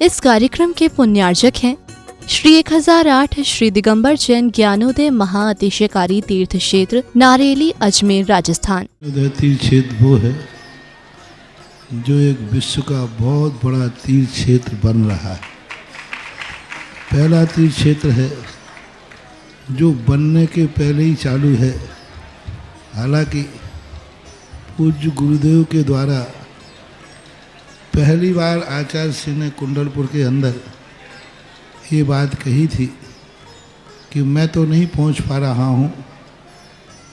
इस कार्यक्रम के पुण्यार्जक हैं श्री 1008 श्री दिगंबर जैन ज्ञानोदय महाअतिशयकारी तीर्थ क्षेत्र नारेली अजमेर राजस्थान। तीर्थ क्षेत्र वो है जो एक विश्व का बहुत बड़ा तीर्थ क्षेत्र बन रहा है। पहला तीर्थ क्षेत्र है जो बनने के पहले ही चालू है। हालांकि पूज्य गुरुदेव के द्वारा पहली बार आचार्य श्री ने कुंडलपुर के अंदर ये बात कही थी कि मैं तो नहीं पहुंच पा रहा हूं,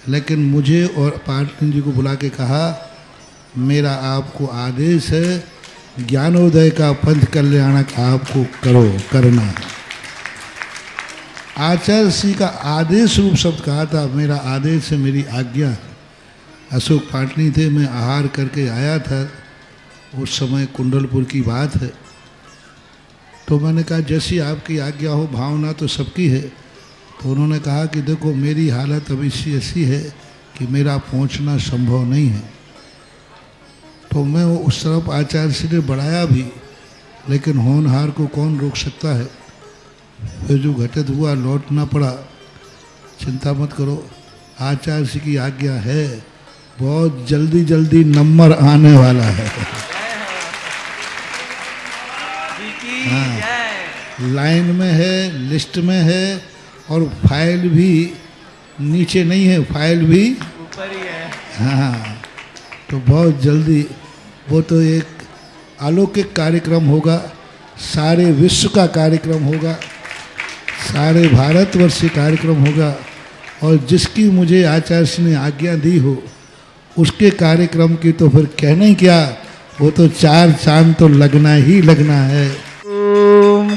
लेकिन मुझे और पाटनी जी को बुला के कहा मेरा आपको आदेश है, ज्ञानोदय का पंथ कल्याणक आपको करना है। आचार्य श्री का आदेश रूप शब्द कहा था, मेरा आदेश है, मेरी आज्ञा। अशोक पाटनी थे, मैं आहार करके आया था, उस समय कुंडलपुर की बात है। तो मैंने कहा जैसी आपकी आज्ञा हो, भावना तो सबकी है। तो उन्होंने कहा कि देखो मेरी हालत अभी ऐसी है कि मेरा पहुंचना संभव नहीं है। तो मैं वो उस तरफ आचार्य श्री ने बढ़ाया भी, लेकिन होनहार को कौन रोक सकता है। फिर जो घटित हुआ लौटना पड़ा। चिंता मत करो, आचार्य श्री की आज्ञा है, बहुत जल्दी जल्दी नंबर आने वाला है। हाँ, लाइन में है, लिस्ट में है, और फाइल भी नीचे नहीं है, फाइल भी ऊपर ही है। हाँ, तो बहुत जल्दी वो तो एक अलौकिक कार्यक्रम होगा, सारे विश्व का कार्यक्रम होगा, सारे भारतवर्ष से कार्यक्रम होगा। और जिसकी मुझे आचार्य ने आज्ञा दी हो उसके कार्यक्रम की तो फिर कहना ही क्या, वो तो 4 चांद तो लगना ही लगना है। ओम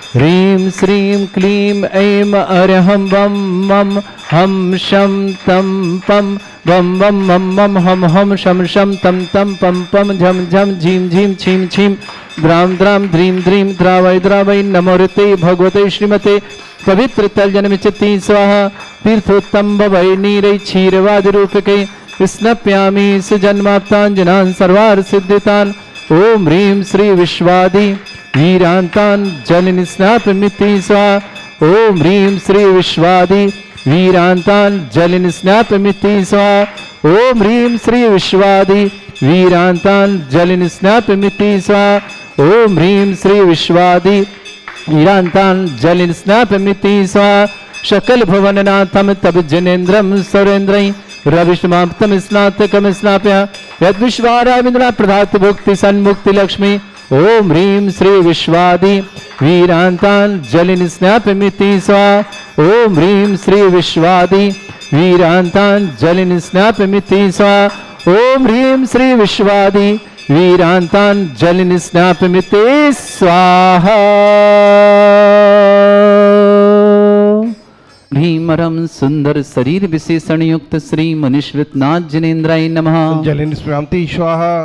ह्रीं श्रीं क्लीं ऐं अरहं वं मं हम शं तं पं वं वं मं मं हम हम शं शं तं तं पं पं झं झं झीं झीं छीं छीं द्रां द्रां द्रीं द्रीं द्रावै द्रावै नमोऽर्ते भगवते श्रीमते पवित्र तलजनमिच्छति स्वाहा। तीर्थोत्तम भवै नीरै क्षीरवादिरूपके स्नप्यामि सुजन्माप्ताञ्जनान् सर्वार्थ सिद्धितान्। ओम ह्रीं श्री विश्वादि वीरांतान् जलनिस्नापमिति स्वाहा। ओम ह्रीं श्री विश्वादि वीरांतान् जलनिस्नापमिति स्वाहा। ओम ह्रीं श्री विश्वादि वीरांतान् जलनिस्नापमिति स्वाहा। ओम ह्रीं श्री विश्वादि वीरांतान् जलनिस्नापमिति स्वाहा। सकल भुवननाथं तब जनेन्द्रं सुरेन्द्रं रविष्माप्तम स्नातकम स्नाप्य यद्विश्वाराविन्द्रा प्रधात भुक्ति सन्मुक्ति लक्ष्मी। ओम ह्रीं श्री विश्वादि वीरांतान् जलनिस्नापमिति स्वाहा। ओम ह्रीं श्री विश्वादि वीरांतान् जलनिस्नापमिति स्वाहा। ओम ह्रीं श्री विश्वादि वीरांतान् जलनिस्नापमिति स्वाहा। भीमरम सुंदर शरीर विशेषण युक्त श्री मनीश्वरनाथ जिनेन्द्राय नमः। जलनिस्नापमिति स्वाहा।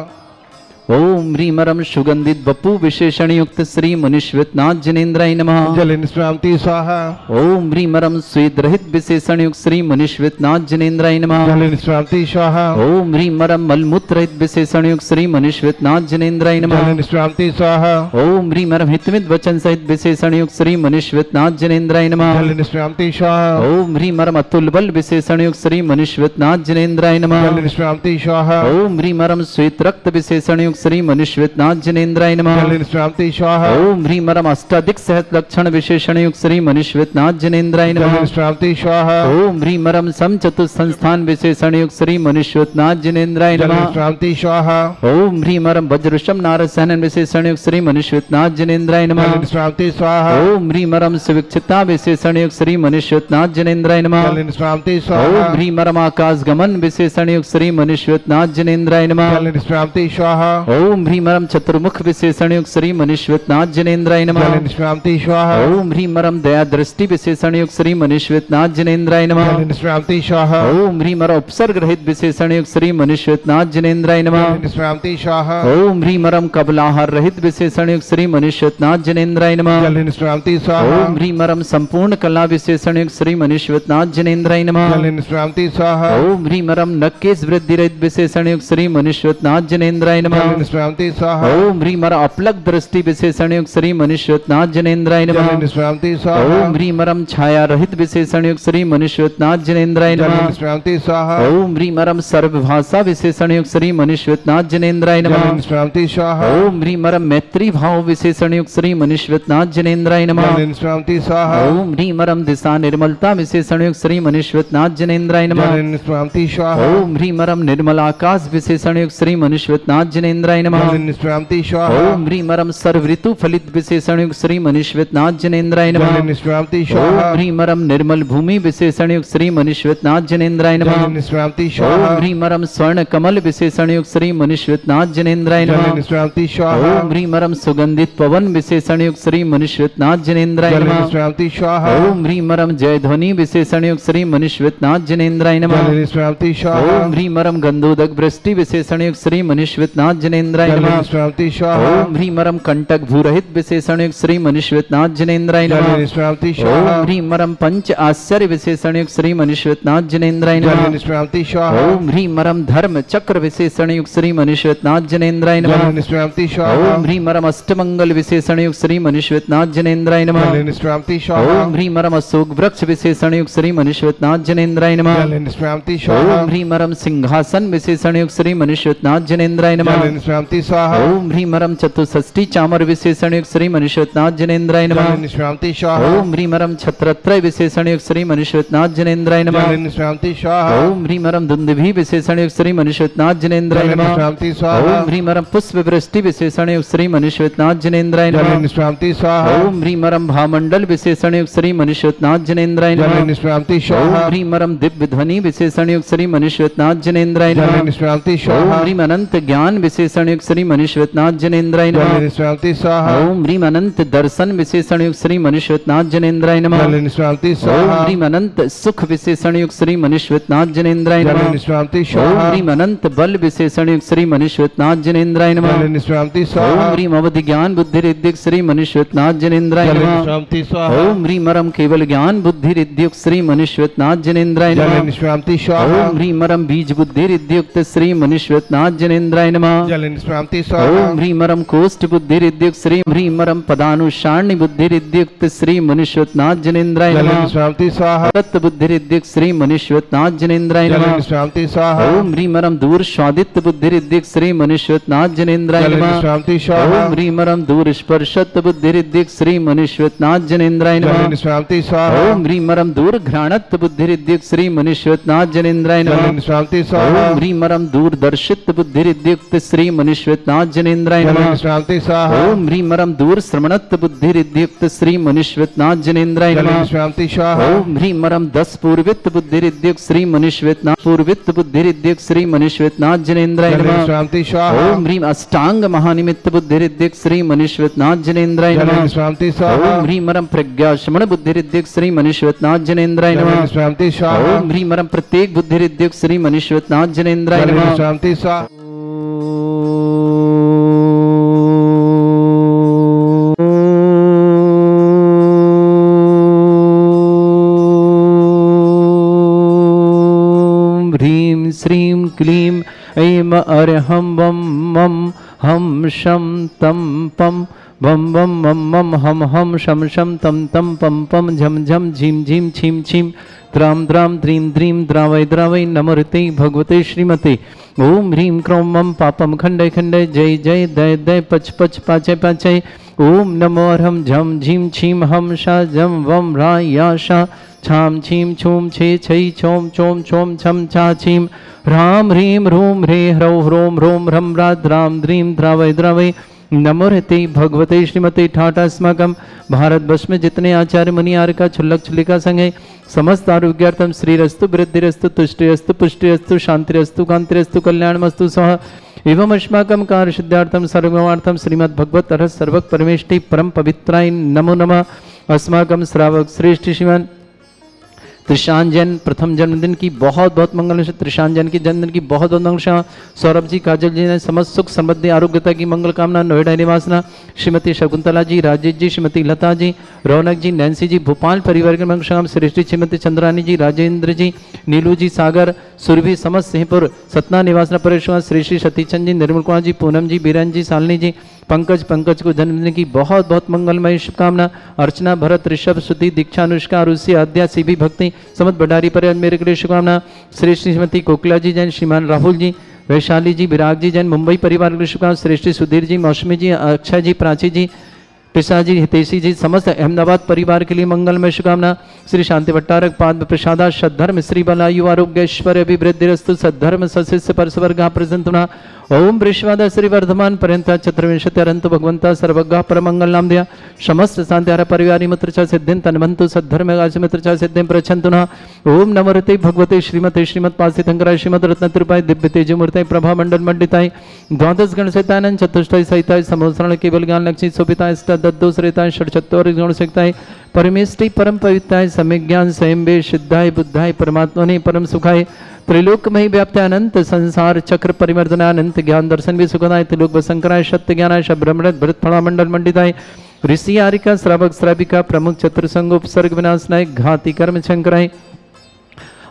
ओम ह्रीमरम सुगंधित बपु विशेषण युक्त श्री मनीश्वरनाथ जिनेन्द्राय नमः। जलनिस्नापमिति स्वाहा। ओम ह्रीमरम स्वेद रहित विशेषण युक्त श्री मनीश्वरनाथ जिनेन्द्राय नमः। जलनिस्नापमिति स्वाहा। ओम ह्रीमरम मलमूत्र रहित विशेषण युक्त श्री मनीश्वरनाथ जिनेन्द्राय नमः। जलनिस्नापमिति स्वाहा। ओम ह्रीमरम हितमित वचन सहित विशेषण युक्त श्री मनीश्वरनाथ जिनेन्द्राय नमः। जलनिस्नापमिति स्वाहा। ओम ह्रीमरम अतुल बल विशेषण युक्त श्री मनीश्वरनाथ जिनेन्द्राय नमः। जलनिस्नापमिति स्वाहा। ओम ह्रीमरम श्वेत रक्त विशेषण युक्त श्री मनीश्वरनाथ जिनेन्द्राय नमः। जलनिस्नापमिति स्वाहा। ओम ह्रीमरम अष्टाधिक सहत लक्षण विशेषण युक्त श्री मनीश्वरनाथ जिनेन्द्राय नमः। जलनिस्नापमिति स्वाहा। ओम ह्रीमरम समचतुर संस्थान विशेषण युक्त श्री मनीश्वरनाथ जिनेन्द्राय नमः। जलनिस्नापमिति स्वाहा। ओम ह्रीमरम वज्रशम नारसहनन विशेषण युक्त श्री मनीश्वरनाथ जिनेन्द्राय नमः। जलनिस्नापमिति स्वाहा। ओम ह्रीमरम सुविक्षिता विशेषण युक्त श्री मनीश्वरनाथ जिनेन्द्राय नमः। जलनिस्नापमिति स्वाहा। ओम ह्रीमरम आकाश गमन विशेषण युक्त श्री मनीश्वरनाथ जिनेन्द्राय नमः। जलनिस्नापमिति स्वाहा। ओम ह्रीमरम चतुर्मुख विशेषण युक्त श्री मनीश्वरनाथ जिनेन्द्राय नमः। जलनिस्नापमिति स्वाहा। ओम ह्रीमरम दया दृष्टि विशेषण युक्त श्री मनीश्वरनाथ जिनेन्द्राय नमः। जलनिस्नापमिति स्वाहा। ओम ह्रीमरम उपसर्ग रहित विशेषण युक्त श्री मनीश्वरनाथ जिनेन्द्राय नमः। जलनिस्नापमिति स्वाहा। ओम ह्रीमरम कबलाहार रहित विशेषण युक्त श्री मनीश्वरनाथ जिनेन्द्राय नमः। जलनिस्नापमिति स्वाहा। ओम ह्रीमरम संपूर्ण कला विशेषण युक्त श्री मनीश्वरनाथ जिनेन्द्राय नमः। जलनिस्नापमिति स्वाहा। ओम ह्रीमरम नक्केश वृद्धि रहित विशेषण युक्त श्री मनीश्वरनाथ जिनेन्द्राय नमः। जल निष्क्रांति स्वाहा ओम ह्रीम रम अपलक दृष्टि विशेषण युक्त श्री मनुष्योत्नाथ जनेन्द्राय जल नमः निष्क्रांति स्वाहा ओम ह्रीम रम छाया रहित विशेषण युक्त श्री मनुष्योत्नाथ जनेन्द्राय जल नमः निष्क्रांति स्वाहा ओम ह्रीम रम सर्वभाषा विशेषण युक्त श्री मनुष्योत्नाथ जनेन्द्राय जल नमः निष्क्रांति स्वाहा ओम ह्रीम रम मैत्री भाव विशेषण युक्त श्री मनुष्योत्नाथ जनेन्द्राय नमः जल निष्क्रांति स्वाहा ओम ह्रीम रम दिशा निर्मलता विशेषण युक्त श्री मनुष्योत्नाथ जनेन्द्राय नमः जल निष्क्रांति स्वाहा ओम ह्रीम रम निर्मल आकाश विशेषण युक्त श्री मनुष्योत्नाथ जनेन्द्राय नमः जल निष्क्रांति स्वाहा ओम ह्रीम रम सर्व ऋतु फलित विशेषण युक्त श्री मनुष्योत्नाथ जनेन्द्राय जल नमः निष्क्रांति ओम स्वाहा ह्रीम रम निर्मल भूमि विशेषण युक्त श्री मनुष्योत्नाथ जनेन्द्राय जल नमः निष्क्रांति ओम स्वाहा ह्रीम रम स्वर्ण कमल विशेषण युक्त श्री मनुष्योत्नाथ जनेन्द्राय जल नमः निष्क्रांति स्वाहा ओम ह्रीम रम सुगंधित पवन विशेषण युक्त श्री मनुष्योत्नाथ जनेन्द्राय जल नमः निष्क्रांति स्वाहा ओम ह्रीम रम जय ध्वनि विशेषण युक्त श्री मनुष्योत्नाथ जनेन्द्राय नमः जल निष्क्रांति स्वाहा ओम ह्रीम रम गंधोदक वृष्टि विशेषण युक्त श्री मनुष्योत्नाथ जनेन्द्राय जल नमः निष्क्रांति स्वाहा ओम ह्रीम रम कंटक भूरहित विशेषण युक्त श्री मनुष्योत्नाथ जनेन्द्राय जल नमः निष्क्रांति स्वाहा ओम ह्रीम रम पंच आश्चर्य विशेषण युक्त श्री मनुष्योत्नाथ जनेन्द्राय जल नमः निष्क्रांति स्वाहा ओम ह्रीम रम धर्म चक्र विशेषण युक्त श्री मनुष्योत्नाथ जनेन्द्राय जल नमः निष्क्रांति स्वाहा ओम ह्रीम रम अष्टमंगल विशेषण युक्त श्री मनुष्योत्नाथ जनेन्द्राय नमः जल निष्क्रांति स्वाहा ओम ह्रीम रम अशोक वृक्ष विशेषण युक्त श्री मनुष्योत्नाथ जनेन्द्राय नमः जल निष्क्रांति स्वाहा ओम ह्रीम रम सिंहासन विशेषण युक्त श्री मनुष्योत्नाथ जनेन्द्राय नमः जल निष्क्रांति स्वाहा ओम ह्रीम रम चतुष्षष्टि चामर विशेषण युक्त श्री मनुष्योत्नाथ जनेन्द्राय जल नमः निष्क्रांति स्वाहा ओम ह्रीम रम छत्रत्रय विशेषण युक्त श्री मनुष्योत्नाथ जनेन्द्राय जल नमः निष्क्रांति स्वाहा ओम ह्रीम रम दुंदुभि विशेषण युक्त श्री मनुष्योत्नाथ जनेन्द्राय जल नमः निष्क्रांति स्वाहा ओम ह्रीम रम पुष्प वृष्टि विशेषण युक्त श्री मनुष्योत्नाथ जनेन्द्राय जल नमः निष्क्रांति स्वाहा ओम ह्रीम रम भामंडल विशेषण युक्त श्री मनुष्योत्नाथ जनेन्द्राय जल नमः निष्क्रांति ओम स्वाहा ह्रीम रम दिव्य ध्वनि विशेषण युक्त श्री मनुष्योत्नाथ जनेन्द्राय जल नमः निष्क्रांति ओम स्वाहा ह्रीम अनंत ज्ञान विशेषण युक्त श्री मनुष्योत्नाथ जनेन्द्राय जल नमः निष्क्रांति स्वाहा ओम ह्रीम अनंत दर्शन विशेषण युक्त श्री मनुष्योत्नाथ जनेन्द्राय नमः जल निष्क्रांति ओम स्वाहा ह्रीम अनंत सुख विशेषण युक्त श्री मनुष्योत्नाथ जनेन्द्राय जल नमः निष्क्रांति ओम स्वाहा ह्रीम अनंत बल विशेषण युक्त श्री मनुष्योत्नाथ जनेन्द्राय नमः जल निष्क्रांति ओम स्वाहा ह्रीम अवधि ज्ञान बुद्धि रिद्धिक श्री मनुष्योत्नाथ जनेन्द्राय जल नमः निष्क्रांति स्वाहा ओम ह्रीम रम केवल ज्ञान बुद्धि रिद्धियुक्त श्री मनुष्योत्नाथ जनेन्द्राय जल नमः निष्क्रांति स्वाहा ओम ह्रीम रम बीज बुद्धि रिद्धियुक्त श्री मनुष्योत्नाथ जनेन्द्राय नमः जल निष्क्रांति स्वाहा ओम ह्रीम रम कोष्ठ बुद्धि रिद्धियुक्त श्री ह्रीम रम पदानुसारणी बुद्धि रिद्धियुक्त श्री मनुष्योत्नाथ जनेन्द्राय जल नमः निष्क्रांति स्वाहा तत्व बुद्धि रिद्धियुक्त श्री मनुष्योत्नाथ जनेन्द्राय जल नमः निष्क्रांति स्वाहा ओम ह्रीम रम दूर स्वादित्य बुद्धि रिद्धियुक्त श्री मनुष्योत्नाथ जनेन्द्राय जल नमः निष्क्रांति स्वाहा ओम ह्रीम रम दूर स्पर्शत बुद्धि रिद्धियुक्त श्री मनुष्योत्नाथ जनेन्द्राय जल नमः निष्क्रांति स्वाहा ओम ह्रीम रम दूर घ्राणत्व बुद्धि रिद्धियुक्त श्री मनुष्योत्नाथ जनेन्द्राय जल नमः निष्क्रांति स्वाहा ओम ह्रीम रम दूरदर्शित बुद्धि रिद्धियुक्त श्री मनुष्योत्नाथ जनेन्द्राय जल नमः निष्क्रांति स्वाहा ओम ह्रीम रम दूर श्रवणत्व बुद्धि रिद्धियुक्त श्री मनुष्योत्नाथ जनेन्द्राय जल नमः निष्क्रांति स्वाहा ओम ह्रीम रम 10 पूर्वित बुद्धि रिद्धियुक्त श्री मनुष्योत्नाथ पूर्वित बुद्धि रिद्धियुक्त श्री मनुष्योत्नाथ जनेन्द्राय जल नमः निष्क्रांति स्वाहा ओम ह्रीम अष्टांग महानिमित्त बुद्धि रिद्धियुक्त श्री मनुष्योत्नाथ जनेन्द्राय जल नमः निष्क्रांति स्वाहा ओम ह्रीम रम प्रज्ञा श्रवण बुद्धि रिद्धियुक्त श्री मनुष्योत्नाथ जनेन्द्राय जल नमः निष्क्रांति स्वाहा ओम ह्रीम रम प्रत्येक बुद्धि रिद्धियुक्त श्री मनुष्योत्नाथ जनेन्द्राय जल नमः निष्क्रांति स्वाहा ओम ह्रीम श्रीम क्लीम ऐम अरहम वम मम हम शम तम पम वम वम मम मम हम शम शम तम तम पम पम झम झम झीम झीम छीम छीम द्राम द्राम द्रीम द्रीम द्रावय द्रावय नमोते भगवते श्रीमते ओम ह्रीम क्रौम मम पापम खंडय खंडय जय जय दय दय पच पच पाचय पाचय ओम नमो अर्हम झम झीम छीम हम शा जम वम रा या शा छाम छीम छूम छे छै छोम चोम छोम छम छा छीम ह्राम ह्रीम ह्रूम ह्रे ह्रौ ह्रोम ह्रोम ह्रम राद द्राम द्रीम द्रावय द्रावय नमोरते भगवते श्रीमते ठाटा अस्माकम भारतवर्ष में जितने आचार्य मुनि आर्य छुल्लक छुल्लिका संघ है समस्त आरोग्यार्थम श्रीरस्तु वृद्धिरस्तु तुष्टिरस्तु पुष्टिरस्तु शांतिरस्तु कांतिरस्तु कल्याणमस्तु सह एवं अस्माकं कार्य सिद्धार्थम सर्वमार्थम श्रीमद् भगवत अर्हत सर्वक परमेष्टि परम पवित्राय नमो नमः अस्माकं श्रावक श्रेष्ठ श्रीमान त्रिशान जैन प्रथम जन्मदिन की बहुत बहुत मंगल। त्रिशान जैन की जन्मदिन की बहुत बहुत मंगल। सौरभ जी, काजल जी ने समस्त सुख समृद्धि आरोग्यता की मंगल कामना। नोएडा निवासना श्रीमती शकुंतला जी, राजेश जी, श्रीमती लता जी, रौनक जी, नैन्सी जी, भोपाल परिवार के मंगल। श्रेष्ठी श्रीमती चंद्रानी जी, राजेंद्र जी, नीलू जी, सागर, सुरभि, समस्त सिंहपुर सतना निवासना परेश, श्री श्री सतीचंद जी, निर्मल कुमार जी, पूनम जी, बीरन जी, सालनी जी, पंकज को जन्मदिन की बहुत बहुत मंगलमय शुभकामना। अर्चना, भरत, ऋषभ, श्रुति, दीक्षा, अनुष्का, आरुषि, आद्या, सीबी, भक्ति, समत भंडारी पर मेरे के लिए शुभकामना। श्री श्रीमती कोकिला जी जैन, श्रीमान राहुल जी, वैशाली जी, विराग जी जैन, मुंबई परिवार के लिए शुभकामना। श्रेष्ठी सुधीर जी, मौसमी जी, अक्षय जी, प्राची जी, पिसा जी, हितेशी जी, समस्त अहमदाबाद परिवार के लिए मंगलमय शुभकामना। श्री शांति भट्टारक पाद प्रसादा सद्धर्म श्री बलायु आरोग्य ऐश्वर्य अभिवृद्धिरस्तु सद्धर्म सशिष्य परस्वर्गा प्रसन्ना। ओम वृषवाद श्री वर्धमान पर्यंत चतुर्विंशत्यरंतु भगवंता सर्वज्ञ परमंगल नाम दिया समस्त शांतिहार परिवारी मित्र च सिद्धिं तन्वन्तु सद्धर्म मित्र च सिद्धिं प्रच्छन्तु नः। ओम नमोते भगवते श्रीमते श्रीमत्पाद शंकराय श्रीमद रत्न त्रिपाय दिव्य तेजमूर्तये प्रभा मंडल मंडिताय द्वादश गण सहितानंद चतुष्टय सहिताय समोसरण केवल ज्ञान लक्ष्मी शोभिताय दद्दो श्रेताय षट्चत्वारि गुण सहिताय परमेष्टि परम पवित्राय सम्यक ज्ञान स्वयं वे सिद्धाय बुद्धाय परमात्मने परम सुखाय त्रिलोकमय व्याप्त अनंत संसार चक्र परिवर्तन अनंत ज्ञान दर्शन भी सुखदाय त्रिलोक शंकराय सत्य ज्ञानाय ब्रह्मणत भरत फणा मंडल मंडिताय ऋषि आरिका श्रावक श्राविका प्रमुख चतुर्संग उपसर्ग विनाशनाय घाति कर्म शंकराय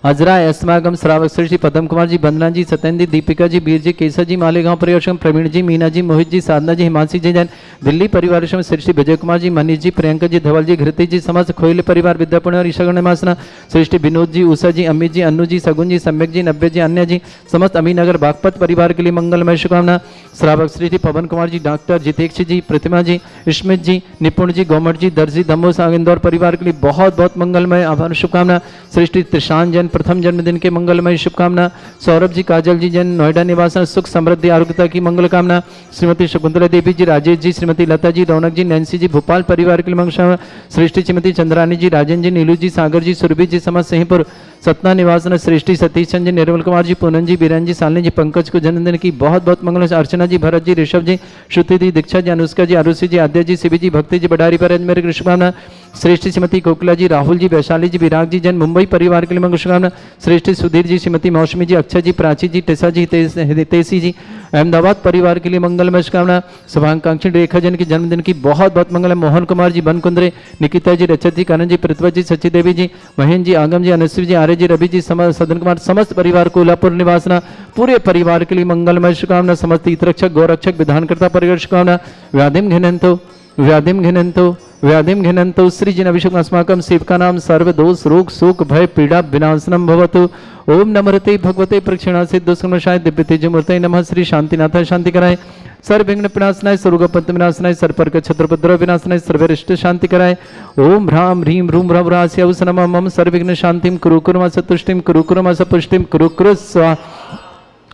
अजराय अस्मागम श्रावक श्री पदम कुमार जी, बंदना जी, सत्येंद्र जी, दीपिका जी, वीर जी, केसर जी, मालेगांव परिवार प्रवीण जी, मीना जी, मोहित जी, साधना जी, हिमांशी जी जैन, दिल्ली परिवार श्री विजय कुमार जी, मनीष जी, प्रियंका जी, धवल जी, घृति जी, समस्त खोइल परिवार विद्यापुण और ईशागण मासना श्रेष्ठी विनोद जी, उषा जी, अमित जी, अन्नू जी, सगुन जी, सम्यक जी, नब्बे जी, अन्य जी, समस्त अमीनगर बागपत परिवार के लिए मंगलमय शुभकामना। श्रावक श्री पवन कुमार जी, डॉक्टर जितेक्ष जी, प्रतिमा जी, स्मित जी, निपुण जी, गोमट जी, दर्जी, दम्बो इंदौर परिवार के लिए बहुत बहुत मंगलमय आभार शुभकामना। श्रेष्ठी त्रिशान जैन प्रथम जन्मदिन के मंगलमय शुभकामना। सौरभ जी, काजल जी जैन, नोएडा निवासन सुख समृद्धि आरोग्यता की मंगल कामना। श्रीमती शकुंतला देवी जी, राजेश जी, श्रीमती लता जी, रौनक जी, नैन्सी जी, भोपाल परिवार के लिए मंगल। श्रेष्ठी श्रीमती चंद्रानी जी, राजेंद्र जी, नीलू जी, सागर जी, सुरभि जी, समस्त सिंहपुर सतना निवासन श्रेष्ठी सतीश चंद जी, निर्मल कुमार जी, पूनम जी, बीरन जी, सालनी जी, पंकज को जन्मदिन की बहुत बहुत मंगल। अर्चना जी, भरत जी, ऋषभ जी, श्रुति जी, दीक्षा जी, अनुष्का जी, आरुषि जी, आद्या जी, शिवी जी, भक्ति जी, बडारी पर मेरे कृष्ण कामना। श्रेष्ठी श्रीमती कोकिला जी, राहुल जी, वैशाली जी, विराग जी जैन, मुंबई परिवार के लिए मंगल शुभकामना। श्रेष्ठी सुधीर जी, श्रीमती मौसमी जी, अक्षय जी, प्राची जी, टेसा जी, तेसी जी, अहमदाबाद परिवार के लिए मंगलमय शुभकामना। शुभाकांक्षी रेखा जन की जन्मदिन की बहुत बहुत मंगल। मोहन कुमार जी, बनकुंद्रे, निकिता जी, रचत जी, करण जी, पृथ्वी जी, सची देवी जी, महेंद्र जी, आगम जी, अनुश्री जी, आर्य जी, रवि जी, सदन कुमार, समस्त परिवार कोल्हापुर निवासना पूरे परिवार के लिए मंगलमय शुभकामना। समस्त हितरक्षक गौरक्षक विधानकर्ता परिवार शुभकामना। व्याधिम घिनंतो सृजन अभिषेक अस्माकं सेवका नाम सर्व दोष रोग शोक भय पीड़ा विनाशनम भवतु। ओम नमस्ते भगवते प्रक्षिणासे दुष्कर्मशाय दिव्य तेजमूर्तये नमः। श्री शांतिनाथाय शांति कराय, सर्वविघ्न विनाशनाय, सर्वगपंत विनाशनाय, सर्पर्क छत्रपद्र विनाशनाय, सर्वरिष्ट शांति कराय। ओम ह्राम ह्रीम रूम ह्रव रास्यवस नमः। मम सर्वविघ्न शांतिम कुरु कुरु सतुष्टिम कुरु कुरु सपुष्टिम कुरु कुरु स्वाहा।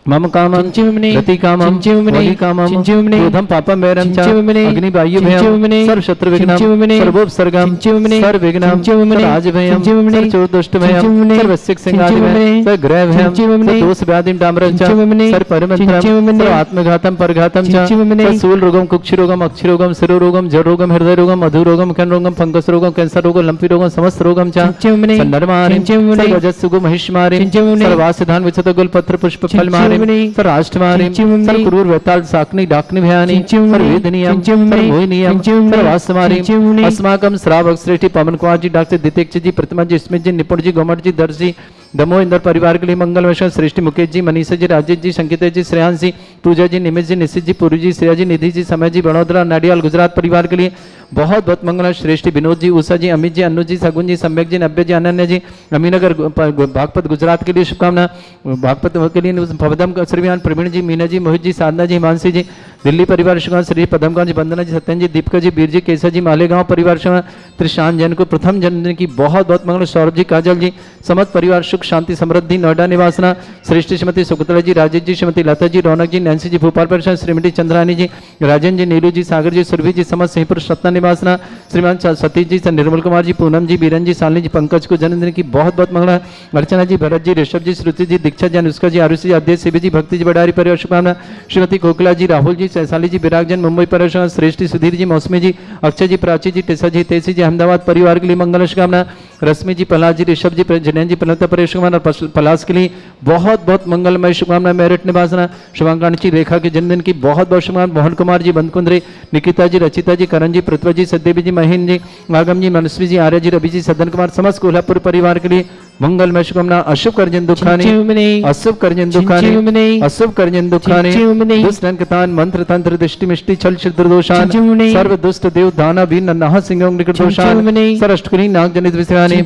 मम कामं गति कामं वोहि कामं क्रोधं पापं वैरं च अग्नि वायु भयं सर्व शत्रु विघ्नं सर्वोपसर्गं सर्वविघ्नं सर्वराजभयं सर्वचोदुष्ट भयं सर्वसिक सिंहादि भयं सर्वग्रह भयं सर्वदोष व्याधिं डामरं च सर्वपरिमन्त्रं सर्वात्मघातं परघातं च सर्वशूल रोगं कुक्षि रोगं अक्षि रोगं शिरो रोगं जड़ रोगं हृदय रोगं मधु रोगं कर्ण रोगं फंगस रोगं कैंसर रोगं लंपी रोगं समस्त रोगं च संदर्मारिं सर्वजस्सुगु महिष्मारिं सर्वासिधान विचत गुल पत्र पुष्प फल मारिं राष्ट्रमारिं क्रूर वेताल साकनी डाकनी भयानी वेदनीयं मोहिनीयं सर्वास्मारिं अस्माकं श्रावक श्रेष्ठी पवन कुमार जी, डॉक्टर दितेक्ष जी, प्रतिमा जी, स्मित जी, निपुण जी, गोमट जी, दर्श जी, दमो इंदर परिवार के लिए मंगल वैष्णव। श्रेष्ठी मुकेश जी, मनीषा जी, राजेश जी, संकेत जी, श्रेयांश जी, पूजा जी, निमित जी, निशित जी, पूरी जी, श्रेया जी, निधि जी, समय जी, बड़ोदरा नाडियाल गुजरात परिवार के लिए बहुत बहुत मंगल। श्रेष्ठी विनोद जी, उषा जी, अमित जी, अन्नू जी, सगुन जी, सम्यक जी, नब्बे जी, अनन्या जी, अमीनगर बागपत गुजरात के लिए शुभकामना। बागपत के लिए पदम श्रीमान प्रवीण जी, मीना जी, मोहित जी, साधना जी, हिमांशी जी, दिल्ली परिवार शुभकामना। श्री पदम जी, वंदना जी, सत्यन जी, दीपिका जी, वीर जी, केसर जी, मालेगांव परिवार शुभकामना। त्रिशान जैन को प्रथम जन्मदिन की बहुत बहुत मंगल। सौरभ जी, काजल जी, समस्त परिवार सुख शांति समृद्धि। नोएडा निवासना श्रेष्ठी श्रीमती शकुंतला जी, राजेश जी, श्रीमती लता जी, रौनक जी, नैन्सी जी, भोपाल परिषद श्रीमती चंद्रानी जी, राजेंद्र जी, नीलू जी, सागर जी, सुरभि जी, समस्त सिंहपुर सतना निवासना श्रीमान सतीश जी, निर्मल कुमार जी, पूनम जी, बीरन जी, सालनी जी, पंकज को जन्मदिन की बहुत बहुत मंगल। अर्चना जी, भरत जी, ऋषभ जी, श्रुति जी, दीक्षा जी, अनुष्का जी, आरुषि जी, अध्यक्ष शिवी जी, भक्ति जी, बडारी परिवार शुभकामना। श्रीमती कोकिला जी, राहुल जी, वैशाली जी, विराग जन, मुंबई परिवार श्रेष्ठी सुधीर जी, मौसमी जी, अक्षय जी, प्राची जी, टेसा जी, तेसी जी, अहमदाबाद परिवार के लिए मंगल शुभकामना। रश्मि जी, प्रहलाद जी, ऋषभ जी, जैन जी, प्रणता परेश कुमार और पलाश के लिए बहुत बहुत मंगलमय शुभकामनाएं। मेरिट निवासना शुभाकांक्षी जी, रेखा के जन्मदिन की बहुत बहुत शुभकामनाएं। मोहन कुमार जी, बंदकुंद्री, निकिता जी, रचिता जी, करण जी, पृथ्वी जी, सत्यदेवी जी, महीन जी, आगम जी, मनस्वी जी, आर्य जी, रवि जी, सदन कुमार, समस्त कोल्हापुर परिवार के लिए मंगलमय शुभकामना। अशुभ कर्जन दुखानी, अशुभ कर्जन दुखानी, अशुभ कर्जन दुखानी, दुष्ट अंकतान मंत्र तंत्र दृष्टि मिष्टि छल छिद्र दोषान, सर्व दुष्ट देव दाना बीन नन्नाह सिंह निकट दोषान, सर अष्टकुली नाग जनित विषयानि,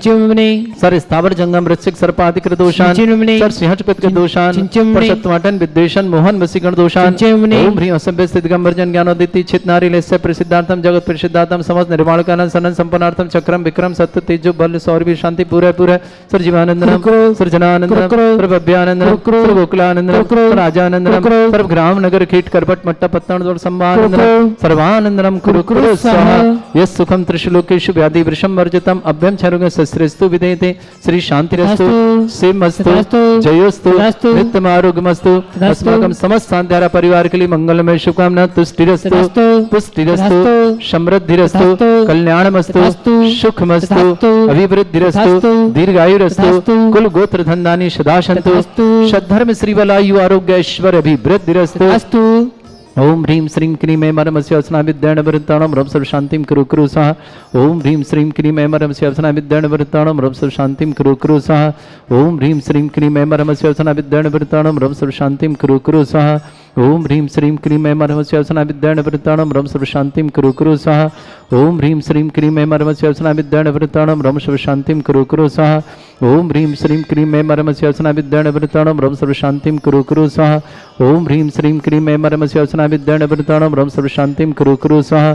सर स्थावर जंगम वृश्चिक सर्पादिकृत दोषान, सर सिंहचकृत दोषान, परसत्वाटन विद्वेषण मोहन वसीकरण दोषान। ओम ह्रीं असभ्य स्थित दिगंबर जन ज्ञानोदिति चित नारी लेस्य प्रसिद्धार्थम जगत प्रसिद्धार्थम समस्त निर्माण कानन सनन संपन्नार्थम चक्रम विक्रम सत्य तेजो बल सौरभि शांति पूरे पूरे सर जीवानंदनम सृजनानंदनम सर्वभव्यानंदनम सर्वगोकुलानंदनम राजानंदनम सर्वग्राम नगर कीट करपट मट्टा पत्तन दोड़ संभानंदनम सर्वानंदनम कुरु कुरु स्वाहा। यस् सुखम त्रिशलोकेषु व्याधि वृषम वर्जितम अभ्यम छरुग शस्त्रेस्तु विदेते श्री शांतिरस्तु सेमस्तु जयोस्तु नित्यम आरोग्यमस्तु। अस्माकं समस्त शांतिधारा परिवार के लिए मंगलमय शुभकामना। तुष्टिरस्तु पुष्टिरस्तु समृद्धिरस्तु कल्याणमस्तु सुखमस्तु अभिवृद्धिरस्तु दीर्घायुरस्तु कुल गोत्र धन्दानी सदा सन्तु सद्धर्म श्रीवलायु आरोग्य ऐश्वर्य अभिवृद्धिरस्तु। ओम ह्रीं श्रीं क्लीं ऐं मरमस्य असना विद्याण वृत्ताणं रम सर्व शांतिं कुरु कुरु स्वाहा। ओम ह्रीं श्रीं क्लीं ऐं मरमस्य असना विद्याण वृत्ताणं रम सर्व शांतिं कुरु कुरु स्वाहा। ओम ह्रीं श्रीं क्लीं ऐं मरमस्य असना विद्याण वृत्ताणं रम सर्व शांतिं कुरु कुरु स्वाहा। ओम ह्रीं श्रीं क्लीं ऐं मरमस्य असना विद्याण वृत्ताणं रम सर्व शांतिं कुरु कुरु स्वाहा। ओम ह्रीं श्रीं क्लीं ऐं मरमस्य असना विद्याण वृत्ताणं रम सर्व शांतिं कुरु कुरु स्वाहा। ओम ह्रीं श्रीं क्लीं ऐं मरमस्य असना विद्याण वृत्ताणं रम सर्व शांतिं कुरु कुरु स्वाहा। ओम ह्रीं श्रीं क्लीं ऐं मरमस्य असना विद्याण वृत्ताणं रम सर्व शांतिं कुरु कुरु स्वाहा।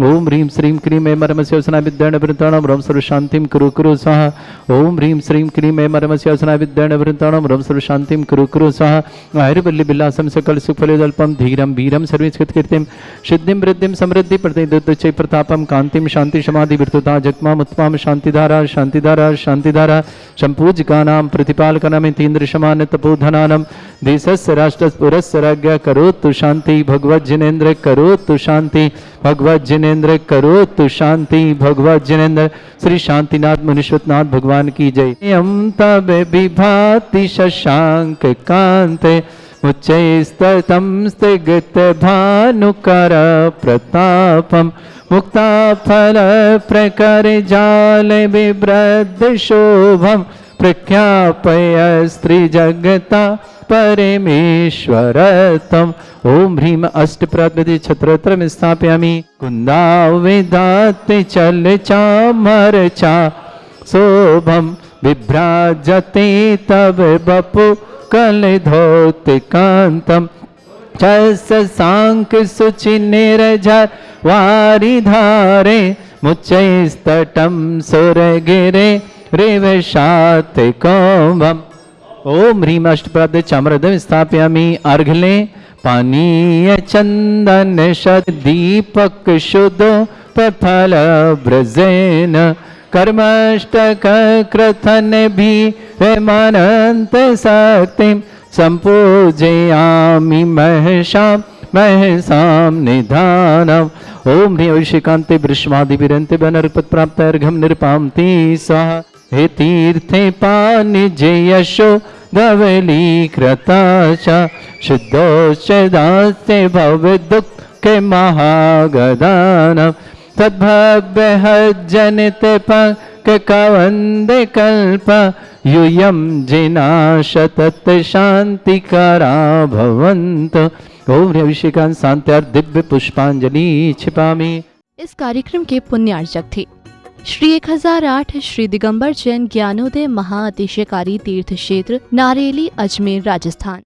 ओम ह्रीं श्रीं क्लीं ऐं मरमस्य असना विद्याण वृत्ताणं रम सर्व शांतिं कुरु कुरु स्वाहा। ओम ह्रीं श्रीं क्लीं ऐं मरमस्य असना विद्याण वृत्ताणं रम सर्व शांतिं कुरु कुरु स्वाहा। आयुर्वल्ली बिलासं सकल सुफलदल्पं धीरं वीरं सर्वैश्कृतकीर्तिं सिद्धिं वृद्धिं समृद्धि प्रतिदुच्चै प्रतापं कांतिं शांति समाधि विर्तुता जगमाम उत्तमां शांतिधारा शांतिधारा शांतिधारा संपूज्यकानां प्रतिपालकानां तीन्द्र समान तपोधनानां देशस्य राष्ट्रस्य पुरस्य राज्ञ करोतु शांति भगवत जिनेन्द्र करोतु शांति भगवत जिनेन्द्र करोतु शांति भगवत जिनेन्द्र। श्री शांतिनाथ मुनीश्वरनाथ भगवान की जय। हम तब विभाति शशांक कांते उच्चैस्ततं स्थिगत भानुकर प्रतापम मुक्ता फल प्रकर जाल बिभ्रद शोभम प्रख्यापय स्त्री जगता परमेश्वरतम। ओम ह्रीं अष्ट प्रकृति छत्रत्रम स्थापयामि कुंदावेदात चल चामर चा शोभम विभ्राजते तब बपु कल धोत कांतम छस सांक सुचि निर्झर वारी धारे मुच्चैस्तटम सुरगिरे रेवशात कोमम। ओम ह्रीं अष्टप्रद चामरदं स्थापयामि अर्घले पानीय चंदन शत दीपक शुद्धो पफल ब्रजेन कर्मष्टक कृतन भी हेमानंत शक्तिं संपूजयामि महसाम महसाम निधानम। ओम ह्रीं अभिषेकान्ते वृष्मादिविरन्ते वनर्पत प्राप्त अर्घम निर्पामति स्वाहा। हे तीर्थे पानि जयशो धवली कृताशा शुद्धोच्चदास्ते भव दुःख महागदानम तद्भव्य जनित पक कवंदे कल्प यूयम जिनाशतत शांतिकरा भवंत। ओम ह्रीं अभिषेकान् शांत्यार्थ दिव्य पुष्पांजलि छिपामि। इस कार्यक्रम के पुण्यार्चक थे श्री 1008 श्री दिगंबर जैन ज्ञानोदय महाअतिशयकारी तीर्थ क्षेत्र नारेली अजमेर राजस्थान।